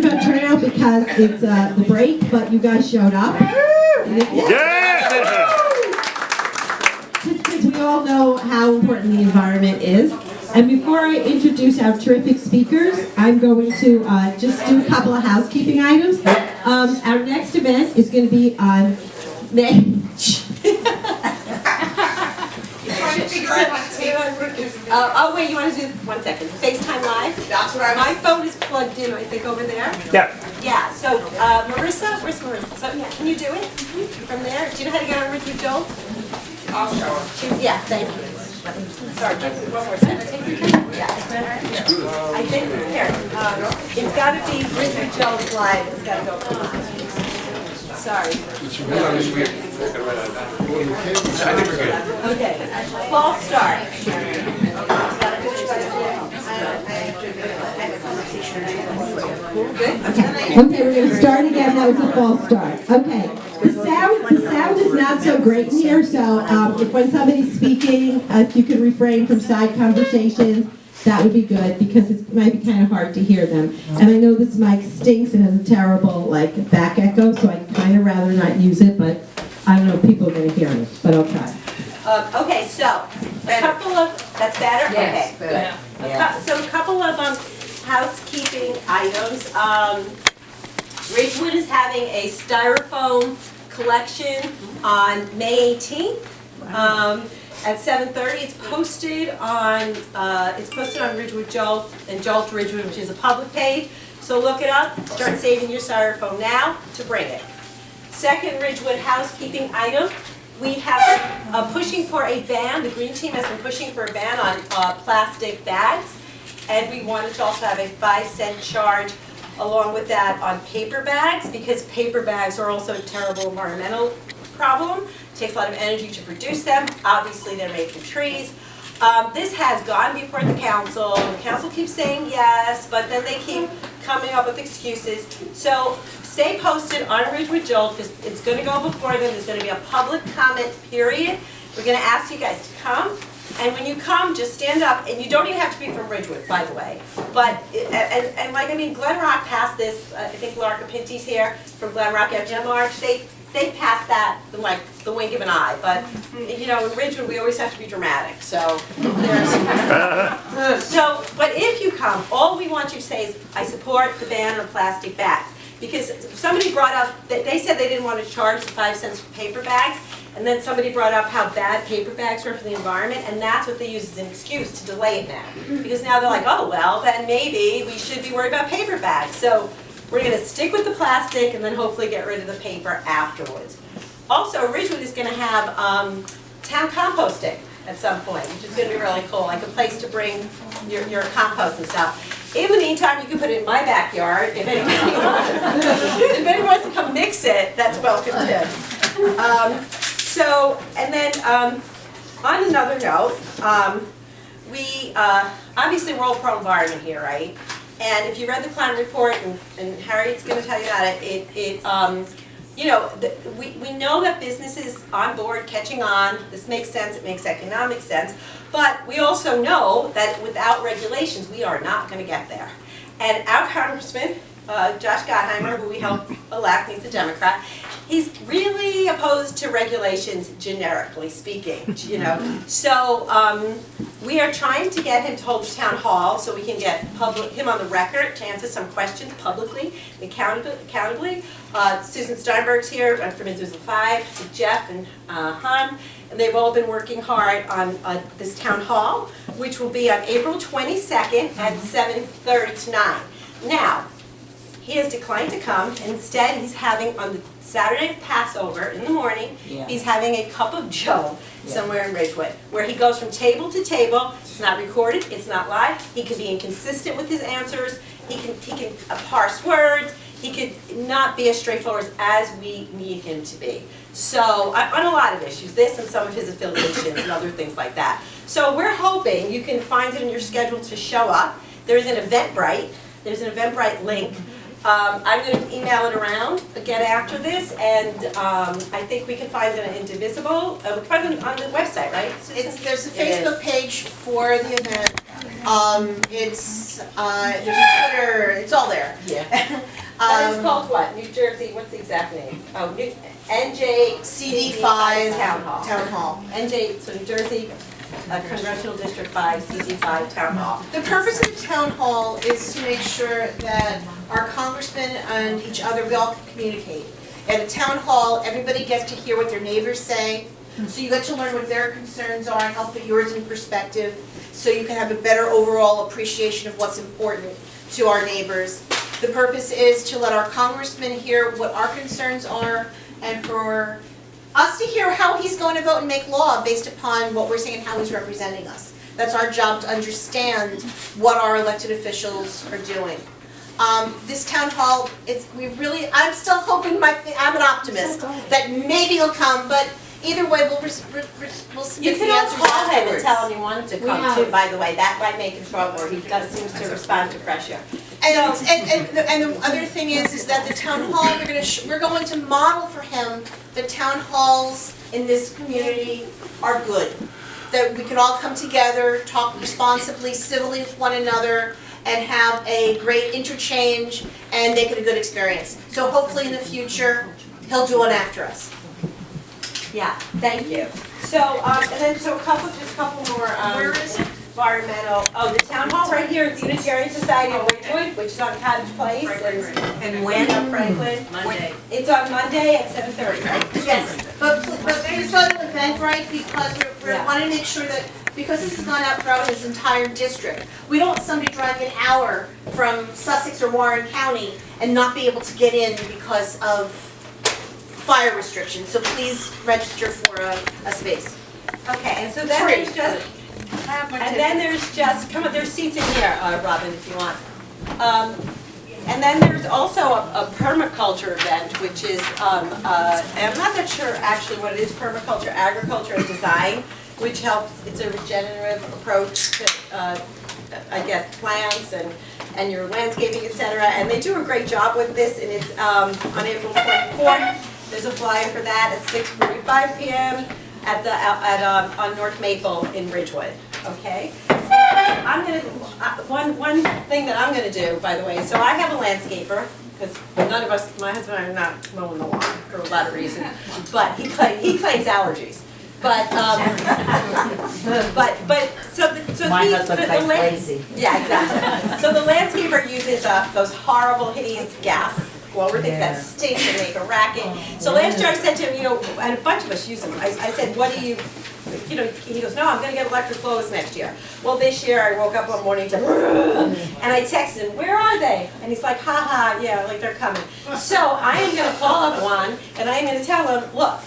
about turnout because it's the break, but you guys showed up. Yeah! Because we all know how important the environment is. And before I introduce our terrific speakers, I'm going to just do a couple of housekeeping items. Our next event is going to be on May. Oh wait, you want to do 1 second? FaceTime Live? That's what I My phone is plugged in, I think, over there. Yeah. Yeah, so Marissa, where's Marissa? So yeah, can you do it from there? Do you know how to get on Ridgewood Joel? I'll show her. Yeah, thank you. Sorry, just 1 more second. Yeah. I think, here, it's got to be Ridgewood Joel's Live. It's got to go. Sorry. Okay, false start. Okay, we're going to start again. That was a false start. Okay, the sound is not so great in here, so if when somebody's speaking, if you could refrain from side conversations, that would be good because it might be kind of hard to hear them. And I know this mic stinks and has a terrible back echo, so I'd kind of rather not use it, but I don't know if people are going to hear it, but I'll try. Okay, so a couple of, that's better? Yes, okay, good. So a couple of housekeeping items. Ridgewood is having a styrofoam collection on May 18th. At 7:30, it's posted on Ridgewood Jolt and Jolt Ridgewood, which is a public page. So look it up. Start saving your styrofoam now to bring it. Second Ridgewood housekeeping item: we have been pushing for a ban. The Green Team has been pushing for a ban on plastic bags, and we wanted to also have a 5-cent charge along with that on paper bags because paper bags are also a terrible environmental problem. It takes a lot of energy to produce them. Obviously, they're made from trees. This has gone before the council. The council keeps saying yes, but then they keep coming up with excuses. So stay posted on Ridgewood Jolt because it's going to go before them. There's going to be a public comment period. We're going to ask you guys to come. And when you come, just stand up, and you don't even have to be from Ridgewood, by the way. But, Glen Rock passed this, I think Laura Capinti's here from Glen Rock FGM March. They passed that like the wink of an eye, but in Ridgewood we always have to be dramatic. So, but if you come, all we want you to say is, I support the ban on plastic bags. Because somebody brought up, they said they didn't want to charge the 5 cents for paper bags, and then somebody brought up how bad paper bags were for the environment, and that's what they use as an excuse to delay it now. Because now they're like, oh well, then maybe we should be worried about paper bags. So we're going to stick with the plastic and then hopefully get rid of the paper afterwards. Also, Ridgewood is going to have town composting at some point, which is going to be really cool, like a place to bring your compost and stuff. In the meantime, you can put it in my backyard if anybody wants to come mix it, that's welcome too. On another note, obviously we're all pro-environment here, right? And if you read the climate report, and Harriet's going to tell you about it, we know that business is on board, catching on. This makes sense. It makes economic sense. But we also know that without regulations, we are not going to get there. And our congressman, Josh Gottheimer, who we helped elect, he's a Democrat, he's really opposed to regulations, generically speaking. So we are trying to get him to hold the town hall so we can get him on the record to answer some questions publicly and accountably. Susan Steinberg's here from Azusa 5, Jeff and Han, and they've all been working hard on this town hall, which will be on April 22nd at 7:30 to 9. Now, he has declined to come, and instead he's having on the Saturday of Passover in the morning, he's having a cup of Joe somewhere in Ridgewood, where he goes from table to table. It's not recorded, it's not live. He can be inconsistent with his answers. He can parse words. He could not be as straightforward as we need him to be. So, on a lot of issues, this and some of his affiliations and other things like that. So we're hoping you can find it in your schedule to show up. There's an Eventbrite. There's an Eventbrite link. I'm going to email it around again after this, and I think we can find it on Indivisible. We can find it on the website, right? There's a Facebook page for the event. There's a Twitter. It's all there. Yeah. But it's called what? New Jersey, what's the exact name? Oh, NJ CD5 Town Hall. Town Hall. NJ, so New Jersey Congressional District 5, CD5 Town Hall. The purpose of the town hall is to make sure that our congressmen and each other, we all can communicate. At a town hall, everybody gets to hear what their neighbors say, so you get to learn what their concerns are and help put yours in perspective, so you can have a better overall appreciation of what's important to our neighbors. The purpose is to let our congressman hear what our concerns are, and for us to hear how he's going to vote and make law based upon what we're saying and how he's representing us. That's our job, to understand what our elected officials are doing. This town hall, I'm still hoping, I'm an optimist, that maybe he'll come, but either way, we'll You submit the can all answers call him and afterwards. tell him you want him to come too, by the way. That might make him stronger. He seems to respond to pressure. And the other thing is that the town hall, we're going to model for him the town halls in this community are good. That we can all come together, talk responsibly, civilly with one another, and have a great interchange and make it a good experience. So hopefully in the future, he'll do it after us. Yeah, thank you. So, and then, just a couple more, Where is it? environmental, the town hall right here at the Unitarian Society of Ridgewood, which is on Cottage Place. And when? Franklin. Monday. It's on Monday at 7:30, right? Yes, but please go to the Eventbrite, because we Yeah. want to make sure that, because this has gone out throughout his entire district, we don't want somebody driving an hour from Sussex or Warren County and not be able to get in because of fire restrictions, so please register for a space. Okay, and so then Free. there's just, and then there's just, come on, there's seats in here, Robin, if you want. And then there's also a permaculture event, which is, I'm not that sure actually what it is, permaculture, agriculture and design, which helps, it's a regenerative approach to, I guess, plants and your landscaping, et cetera. And they do a great job with this, and it's on April 24th. There's a flyer for that at 6:45 p.m. on North Maple in Ridgewood, okay? I'm gonna, one thing that I'm gonna do, by the way, so I have a landscaper, because none of us, my husband and I are not mowing the lawn for a lot of reasons, but he claims allergies. But, so Mine he, does look like lazy. yeah, exactly. So the landscaper uses those horrible, hideous gas blower things that stink and make a racket. So last year I said to him, and a bunch of us use them, I said, what do you, he goes, no, I'm gonna get electric clothes next year. Well, this year I woke up one morning to, and I texted him, where are they? And he's like, haha, yeah, like they're coming. So I am gonna call up one, and I am gonna tell him, look,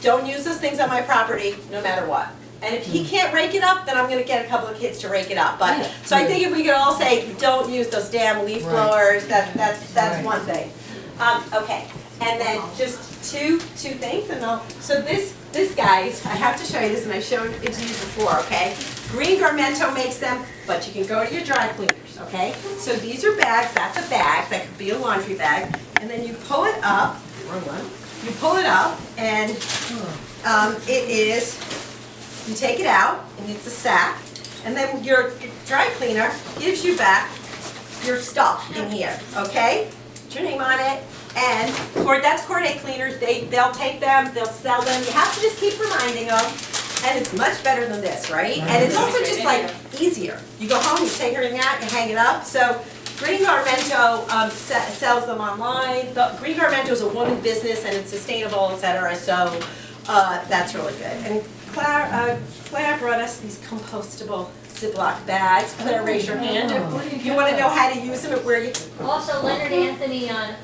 don't use those things on my property, no matter what. And if he can't rake it up, then I'm gonna get a couple of kids to rake it up. But, so I think if we could all say, don't use those damn leaf blowers, that's one thing. Okay, and then just two things, and so this guys, I have to show you this, and I've shown it to you before, okay? Green Garmento makes them, but you can go to your dry cleaners, okay? So these are bags, that's a bag, that could be a laundry bag, and then you pull it up, wrong one, you pull it up, and it is, you take it out, and it's a sack, and then your dry cleaner gives you back your stuff in here, okay? Put your name on it, and that's Corday Cleaners, they'll take them, they'll sell them, you have to just keep reminding them, and it's much better than this, right? And it's also just like easier. You go home, you take everything out, you hang it up, so Green Garmento sells them online. Green Garmento is a woman business and it's sustainable, et cetera, so that's really good. And Claire brought us these compostable Ziploc bags. Claire, raise your hand if you want to know how to use them and where you. Also, Leonard Anthony on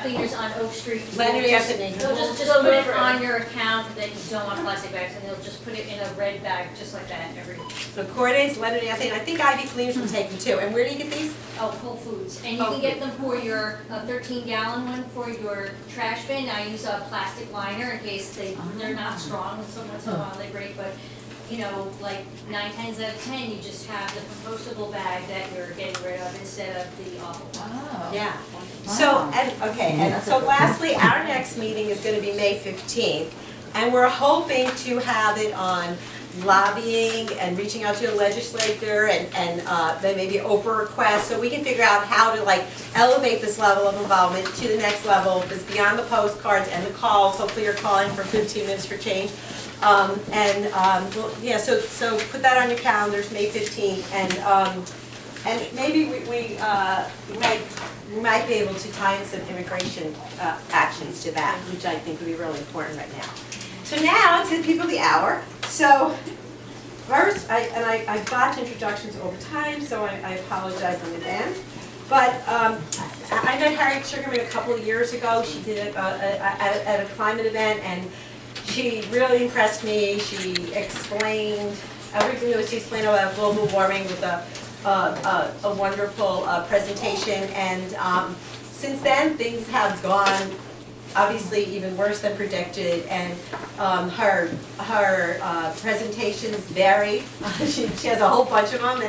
Cleaners on Oak Street. Leonard Anthony. They'll just put it on your account that you don't want plastic bags, and they'll just put it in a red bag just like that every. So Corday's, Leonard Anthony, and I think Ivy Cleaners will take them too. And where do you get these? Oh, Whole Foods, and you can get them for your 13-gallon one for your trash bin. I use a plastic liner in case they're not strong, and so once in a while they break, but. Like 9 times out of 10, you just have the compostable bag that you're getting rid of instead of the awful one. Oh. Yeah. So, and so lastly, our next meeting is going to be May 15th. And we're hoping to have it on lobbying and reaching out to the legislator and then maybe Oprah requests, so we can figure out how to like elevate this level of involvement to the next level, because beyond the postcards and the calls, hopefully you're calling for 15 minutes for change. Well, yeah, so put that on your calendars, May 15th, and maybe we might be able to tie in some immigration actions to that, which I think would be really important right now. So now to the people of the hour. So first, I botch introductions over time, so I apologize in advance. But I met Harriet Sugarman a couple of years ago. She did it at a climate event, and she really impressed me. She explained everything there was to explain about global warming with a wonderful presentation. And since then, things have gone obviously even worse than predicted, and her presentations vary. She has a whole bunch of them,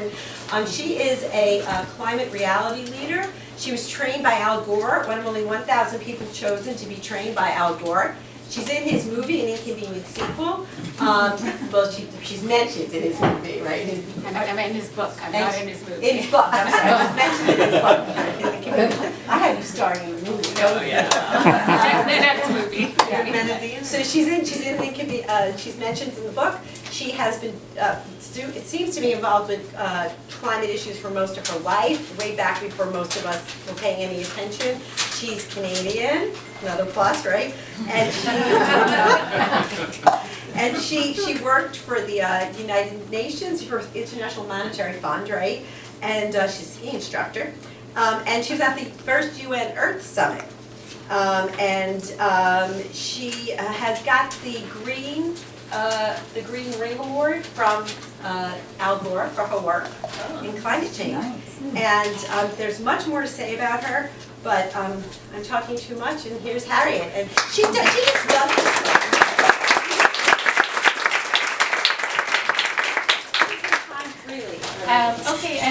and she is a climate reality leader. She was trained by Al Gore, one of only 1,000 people chosen to be trained by Al Gore. She's in his movie, An Inconvenient Sequel. Well, she's mentioned in his movie, right? I'm in his book, I'm not in his movie. In his book, I'm sorry, she's mentioned in his book. I had you starring in the movie. Oh, yeah. The next movie. Yeah. So she's mentioned in the book. She has been, it seems to be involved with climate issues for most of her life, way back before most of us were paying any attention. She's Canadian, another plus, right? And she worked for the United Nations, for International Monetary Fund, right? And she's a ski instructor. And she was at the first UN Earth Summit. She has got the Green Ring Award from Al Gore for her work in climate change. And there's much more to say about her, but I'm talking too much, and here's Harriet. And she just does this. Really. Okay.